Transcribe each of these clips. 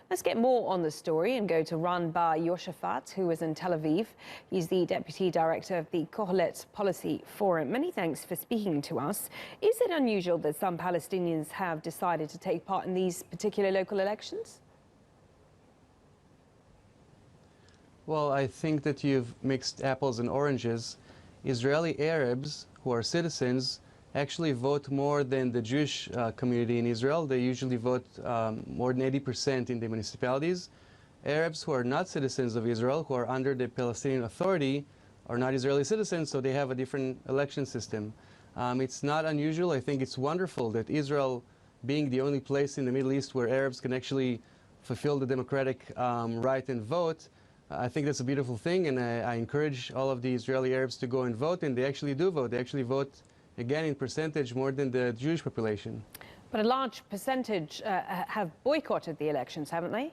Let's get more on the story and go to Bar Yoshafat, who is in Tel Aviv. He's the Deputy Director of the Kohelet Policy Forum. Many thanks for speaking to us. Is it unusual that some Palestinians have decided to take part in these particular local elections? Well, I think that you've mixed apples and oranges. Israeli Arabs who are citizens actually vote more than the Jewish community in Israel. They usually vote more than 80% in the municipalities. Arabs who are not citizens of Israel, who are under the Palestinian Authority, are not Israeli citizens, so they have a different election system. It's not unusual. I think it's wonderful that Israel, being the only place in the Middle East where Arabs can actually fulfill the democratic right and vote, I think that's a beautiful thing, and I encourage all of the Israeli Arabs to go and vote, and they actually do vote. They actually vote, again, in percentage more than the Jewish population. But a large percentage have boycotted the elections, haven't they?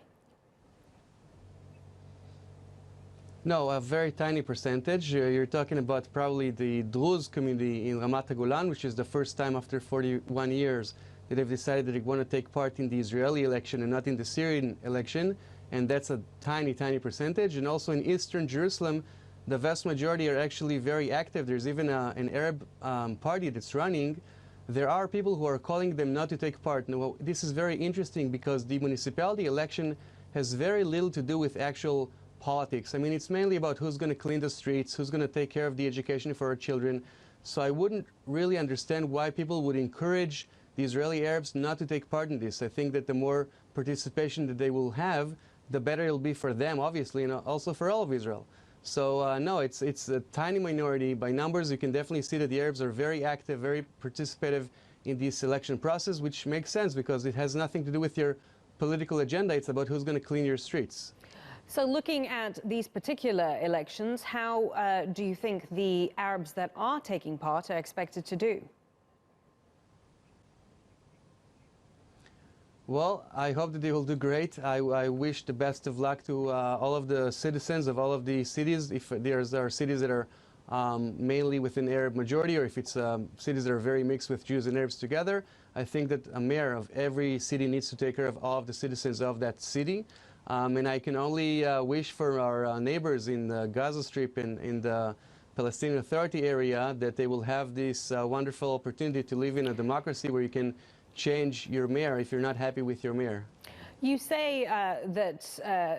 No, a very tiny percentage. You're talking about probably the Druze community in Ramat HaGolan, which is the first time after 41 years that they've decided that they want to take part in the Israeli election and not in the Syrian election. And that's a tiny, tiny percentage. And also in eastern Jerusalem, the vast majority are actually very active. There's even an Arab party that's running. There are people who are calling them not to take part. Now, this is very interesting because the municipality election has very little to do with actual politics. I mean, it's mainly about who's going to clean the streets, who's going to take care of the education for our children. So I wouldn't really understand why people would encourage the Israeli Arabs not to take part in this. I think that the more participation that they will have, the better it'll be for them, obviously, and also for all of Israel. So no, it's a tiny minority. By numbers, you can definitely see that the Arabs are very active, very participative in the selection process, which makes sense because it has nothing to do with your political agenda. It's about who's going to clean your streets. So looking at these particular elections, how do you think the Arabs that are taking part are expected to do? Well, I hope that they will do great. I wish the best of luck to all of the citizens of all of the cities. If there are cities that are mainly within Arab majority, or if it's cities that are very mixed with Jews and Arabs together, I think that a mayor of every city needs to take care of all of the citizens of that city. And I can only wish for our neighbors in the Gaza Strip and in the Palestinian Authority area that they will have this wonderful opportunity to live in a democracy where you can change your mayor if you're not happy with your mayor. You say that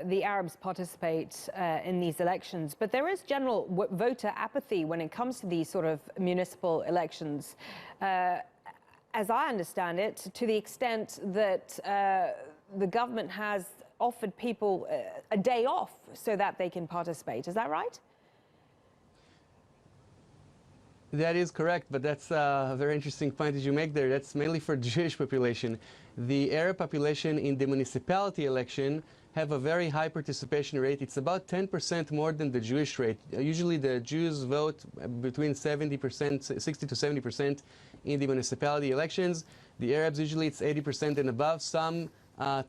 the Arabs participate in these elections, but there is general voter apathy when it comes to these sort of municipal elections. As I understand it, to the extent that the government has offered people a day off so that they can participate. Is that right? That is correct, but that's a very interesting point that you make there. That's mainly for the Jewish population. The Arab population in the municipality election have a very high participation rate. It's about 10% more than the Jewish rate. Usually the Jews vote between 70%, 60 to 70% in the municipality elections. The Arabs, usually it's 80% and above. Some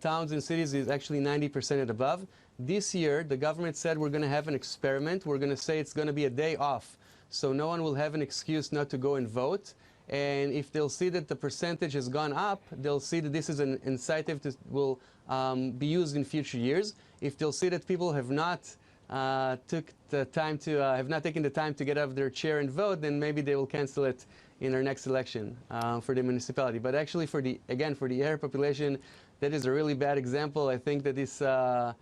towns and cities is actually 90% and above. This year, the government said we're going to have an experiment. We're going to say it's going to be a day off. So no one will have an excuse not to go and vote. And if they'll see that the percentage has gone up, they'll see that this is an incentive that will be used in future years. If they'll see that people have not taken the time to get out of their chair and vote, then maybe they will cancel it in our next election for the municipality. But actually, for the Arab population, that is a really bad example. I think that it's a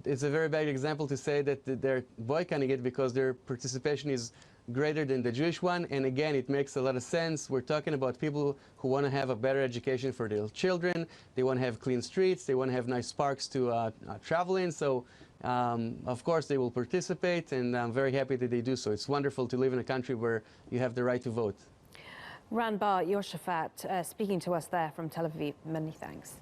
very bad example to say that they're boycotting it because their participation is greater than the Jewish one. And again, it makes a lot of sense. We're talking about people who want to have a better education for their children. They want to have clean streets. They want to have nice parks to travel in. So, of course, they will participate, and I'm very happy that they do so. It's wonderful to live in a country where you have the right to vote. Bar Yoshafat speaking to us there from Tel Aviv. Many thanks.